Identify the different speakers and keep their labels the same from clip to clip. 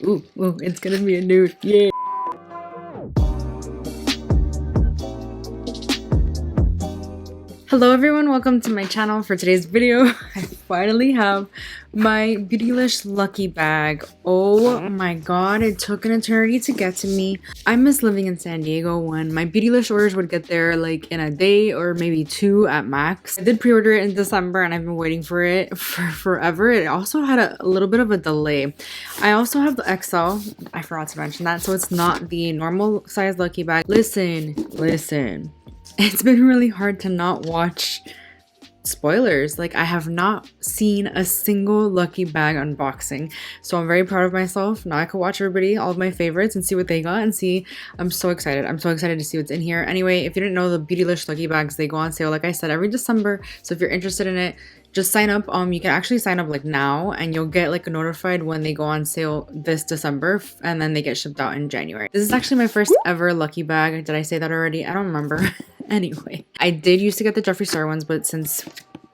Speaker 1: Ooh, it's gonna be a nude. Yeah. Hello everyone, welcome to my channel. For today's video, I finally have my Beautylish Lucky Bag. Oh my god, it took an eternity to get to me. I miss living in San Diego when my Beautylish orders would get there like in a day or maybe two at max. I did pre-order it in December and I've been waiting for it for forever. It also had a little bit of a delay. I also have the XL. I forgot to mention that, so it's not the normal size Lucky Bag. Listen. It's been really hard to not watch spoilers. Like, I have not seen a single Lucky Bag unboxing, so I'm very proud of myself. Now I can watch everybody, all of my favorites, and see what they got and see. I'm so excited to see what's in here. Anyway, if you didn't know, the Beautylish Lucky Bags, they go on sale, like I said, every December. So if you're interested in it, just sign up. You can actually sign up like now and you'll get like notified when they go on sale this December, and then they get shipped out in January. This is actually my first ever Lucky Bag. Did I say that already? I don't remember. Anyway, I did used to get the Jeffree Star ones, but since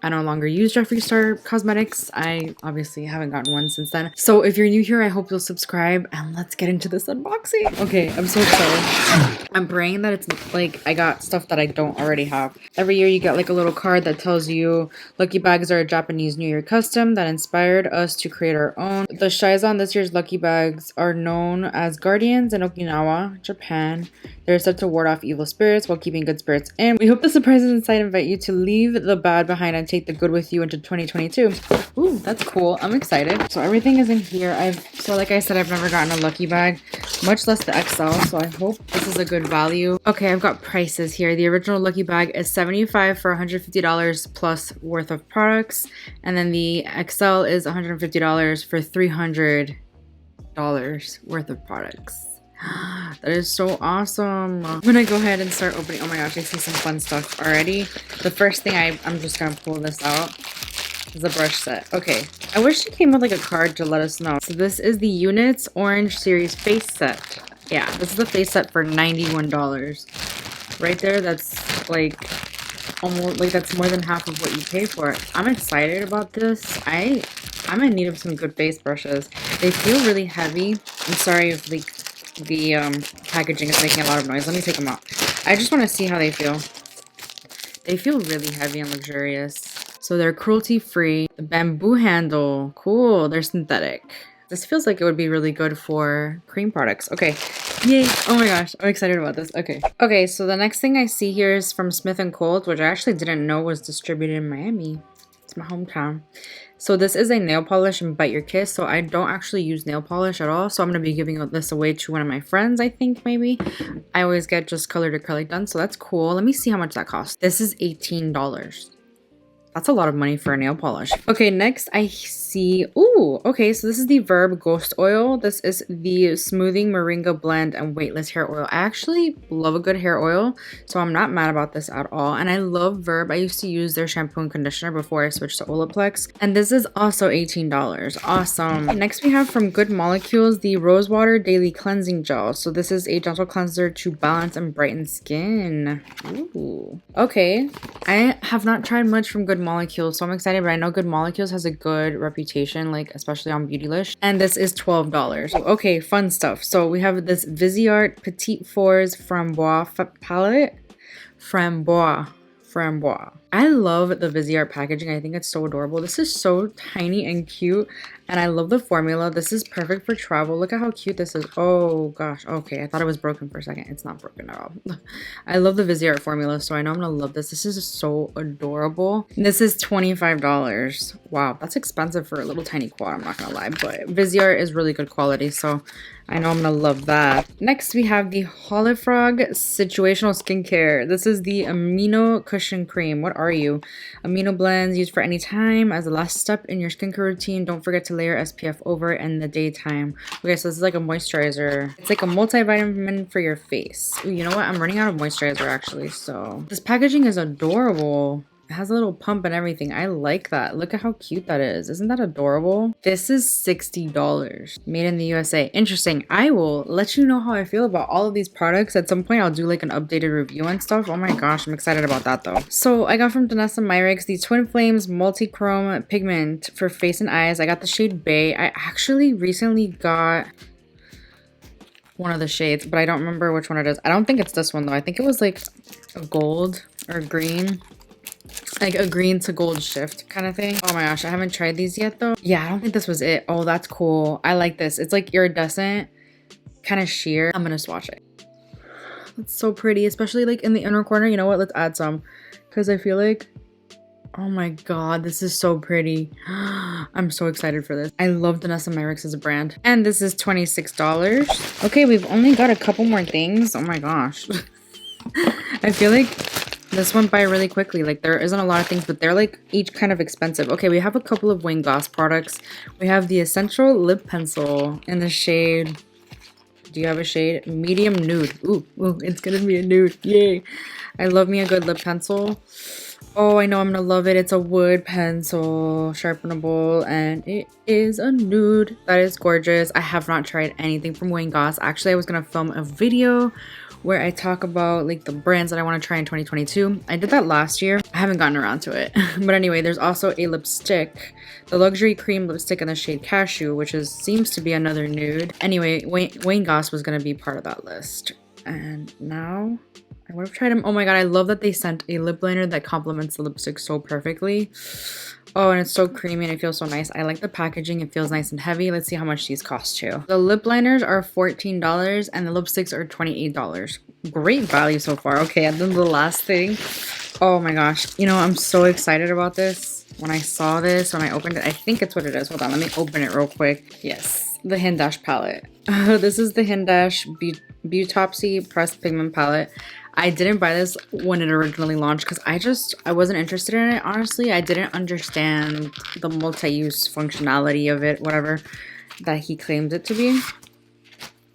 Speaker 1: I no longer use Jeffree Star cosmetics, I obviously haven't gotten one since then. So if you're new here, I hope you'll subscribe and let's get into this unboxing. Okay, I'm so excited. I'm praying that it's like I got stuff that I don't already have. Every year you get like a little card that tells you Lucky Bags are a Japanese New Year custom that inspired us to create our own. The shies on this year's Lucky Bags are known as guardians in Okinawa, Japan. They're said to ward off evil spirits while keeping good spirits in. We hope the surprises inside invite you to leave the bad behind and take the good with you into 2022. Ooh, that's cool. I'm excited. So everything is in here. Like I said, I've never gotten a Lucky Bag, much less the XL. So I hope this is a good value. Okay, I've got prices here. The original Lucky Bag is $75 for $150 plus worth of products. And then the XL is $150 for $300 worth of products. That is so awesome. I'm gonna go ahead and start opening. Oh my gosh, I see some fun stuff already. The first thing I'm just gonna pull this out is the brush set. Okay, I wish it came with like a card to let us know. So this is the Units Orange Series face set. Yeah, this is the face set for $91 right there. That's like almost like that's more than half of what you pay for it. I'm excited about this. I'm in need of some good face brushes. They feel really heavy. I'm sorry if the packaging is making a lot of noise. Let me take them out. I just want to see how they feel. They feel really heavy and luxurious. So they're cruelty free. The bamboo handle, cool. They're synthetic. This feels like it would be really good for cream products. Okay, yay. Oh my gosh, I'm excited about this. Okay, so the next thing I see here is from Smith & Cold, which I actually didn't know was distributed in Miami. It's my hometown. So this is a nail polish and bite your kiss. So I don't actually use nail polish at all. So I'm going to be giving this away to one of my friends, I think, maybe. I always get just colored acrylic done. So that's cool. Let me see how much that costs. This is $18. That's a lot of money for a nail polish. Okay, next I see, ooh, okay, so this is the Verb Ghost Oil. This is the Smoothing Moringa Blend and Weightless Hair Oil. I actually love a good hair oil, so I'm not mad about this at all. And I love Verb. I used to use their shampoo and conditioner before I switched to Olaplex. And this is also $18. Awesome. Next we have from Good Molecules, the Rosewater Daily Cleansing Gel. So this is a gentle cleanser to balance and brighten skin. Ooh. Okay. I have not tried much from Good Molecules, so I'm excited, but I know Good Molecules has a good reputation, like especially on Beautylish. And this is $12. Okay, fun stuff. So we have this Viseart Petite Fours Framboise palette. Framboise. I love the Viseart packaging. I think it's so adorable. This is so tiny and cute, and I love the formula. This is perfect for travel. Look at how cute this is. Oh gosh. Okay, I thought it was broken for a second. It's not broken at all. I love the Viseart formula, so I know I'm gonna love this. This is so adorable. This is $25. Wow, that's expensive for a little tiny quad, I'm not gonna lie, but Viseart is really good quality, so I know I'm gonna love that. Next, we have the Holifrog Situational Skincare. This is the Amino Cushion Cream. What are you? Amino blends used for any time as the last step in your skincare routine. Don't forget to layer SPF over it in the daytime. Okay, so this is like a moisturizer. It's like a multivitamin for your face. Ooh, you know what? I'm running out of moisturizer actually, so this packaging is adorable. It has a little pump and everything. I like that. Look at how cute that is. Isn't that adorable? This is $60. Made in the USA. Interesting. I will let you know how I feel about all of these products. At some point, I'll do like an updated review and stuff. Oh my gosh, I'm excited about that though. So I got from Danessa Myricks the Twin Flames Multi-Chrome Pigment for face and eyes. I got the shade Bay. I actually recently got one of the shades, but I don't remember which one it is. I don't think it's this one though. I think it was like a gold or green. Like a green to gold shift kind of thing. Oh my gosh, I haven't tried these yet though. Yeah, I don't think this was it. Oh, that's cool. I like this. It's like iridescent, kind of sheer. I'm gonna swatch it. It's so pretty, especially like in the inner corner. You know what? Let's add some because I feel like, oh my god, this is so pretty. I'm so excited for this. I love Danessa Myricks as a brand. And this is $26. Okay, we've only got a couple more things. Oh my gosh. I feel like this went by really quickly. Like there isn't a lot of things, but they're like each kind of expensive. Okay, we have a couple of Wayne Goss products. We have the Essential Lip Pencil in the shade. Do you have a shade? Medium nude. Ooh, it's gonna be a nude. Yay. I love me a good lip pencil. Oh, I know I'm gonna love it. It's a wood pencil, sharpenable, and it is a nude. That is gorgeous. I have not tried anything from Wayne Goss. Actually, I was gonna film a video where I talk about like the brands that I want to try in 2022. I did that last year. I haven't gotten around to it. But anyway, there's also a lipstick, the Luxury Cream Lipstick in the shade Cashew, which seems to be another nude. Anyway, Wayne Goss was gonna be part of that list. And now I would have tried them. Oh my god, I love that they sent a lip liner that complements the lipstick so perfectly. Oh, and it's so creamy and it feels so nice. I like the packaging. It feels nice and heavy. Let's see how much these cost too. The lip liners are $14 and the lipsticks are $28. Great value so far. Okay, and then the last thing. Oh my gosh. You know, I'm so excited about this. When I saw this, when I opened it, I think it's what it is. Hold on, let me open it real quick. Yes, the Hindash palette. This is the Hindash Beautopsy Pressed Pigment Palette. I didn't buy this when it originally launched because I wasn't interested in it, honestly. I didn't understand the multi-use functionality of it, whatever that he claims it to be.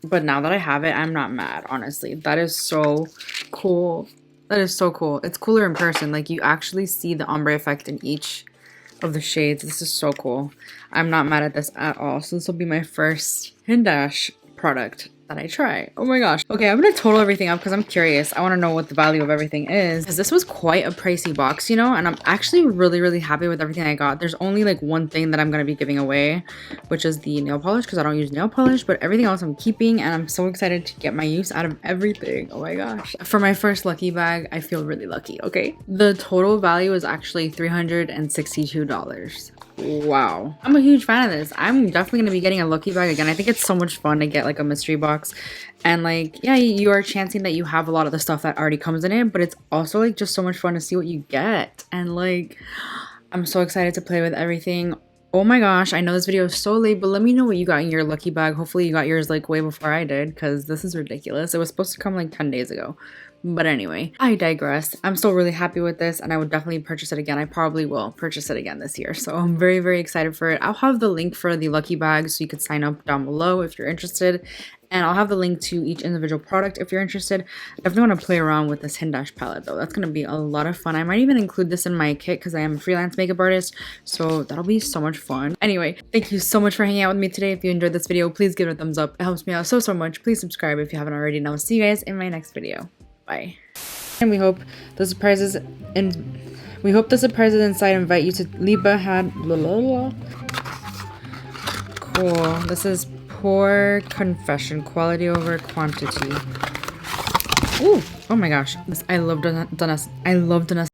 Speaker 1: But now that I have it, I'm not mad, honestly. That is so cool. That is so cool. It's cooler in person. Like, you actually see the ombre effect in each of the shades. This is so cool. I'm not mad at this at all. So this will be my first Hindash product that I try. Oh my gosh. Okay, I'm gonna total everything up because I'm curious. I want to know what the value of everything is. Because this was quite a pricey box, you know, and I'm actually really happy with everything I got. There's only like one thing that I'm gonna be giving away, which is the nail polish because I don't use nail polish, but everything else I'm keeping, and I'm so excited to get my use out of everything. Oh my gosh. For my first lucky bag, I feel really lucky, okay? The total value is actually $362. Wow. I'm a huge fan of this. I'm definitely going to be getting a lucky bag again. I think it's so much fun to get like a mystery box. And like, yeah, you are chancing that you have a lot of the stuff that already comes in it, but it's also like just so much fun to see what you get. And like, I'm so excited to play with everything. Oh my gosh, I know this video is so late, but let me know what you got in your lucky bag. Hopefully you got yours like way before I did because this is ridiculous. It was supposed to come like 10 days ago. But anyway, I digress. I'm still really happy with this and I would definitely purchase it again. I probably will purchase it again this year. So I'm very excited for it. I'll have the link for the lucky bag so you could sign up down below if you're interested. And I'll have the link to each individual product if you're interested. I definitely want to play around with this Hindash palette though. That's going to be a lot of fun. I might even include this in my kit because I am a freelance makeup artist. So that'll be so much fun. Anyway, thank you so much for hanging out with me today. If you enjoyed this video, please give it a thumbs up. It helps me out so much. Please subscribe if you haven't already. And I'll see you guys in my next video. Bye. And we hope the surprises inside invite you to Liba had cool. This is Pour Confession, quality over quantity. Ooh, oh my gosh. I love Danessa.